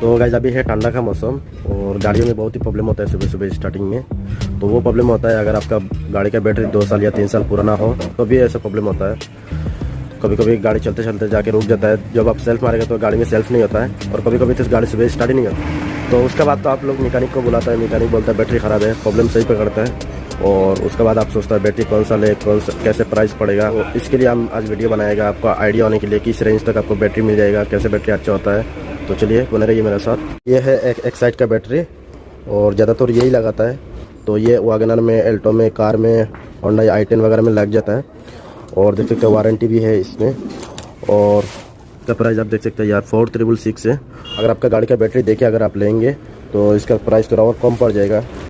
तो गाइस अभी है ठंडा का मौसम और गाड़ियों में बहुत ही प्रॉब्लम होता है सुबह सुबह स्टार्टिंग में। तो वो प्रॉब्लम होता है अगर आपका गाड़ी का बैटरी 2 साल या 3 साल पुराना हो तो भी ऐसा प्रॉब्लम होता है। कभी कभी गाड़ी चलते चलते जाके रुक जाता है, जब आप सेल्फ मारेंगे तो गाड़ी में सेल्फ नहीं होता है और कभी कभी तो गाड़ी सुबह स्टार्ट ही नहीं होती। तो उसके बाद तो आप लोग मैकेनिक को बुलाता है, मैकेनिक बोलता है बैटरी ख़राब है, प्रॉब्लम सही पकड़ता है और उसके बाद आप सोचता है बैटरी कौन सा ले, कौन सा कैसे प्राइस पड़ेगा। तो इसके लिए हम आज वीडियो बनाएगा आपको आइडिया होने के लिए किस रेंज तक आपको बैटरी मिल जाएगा, कैसे बैटरी अच्छा होता है। तो चलिए बने रहिए मेरे साथ। ये है एक साइड का बैटरी और ज़्यादातर यही लगाता है। तो ये वैगनर में, एल्टो में, कार में, होंडा i10 वगैरह में लग जाता है और देख सकते हैं वारंटी भी है इसमें। और इसका प्राइस आप देख सकते हैं यार 4666 है। अगर आपका गाड़ी का बैटरी देके अगर आप लेंगे तो इसका प्राइस थोड़ा और कम पड़ जाएगा।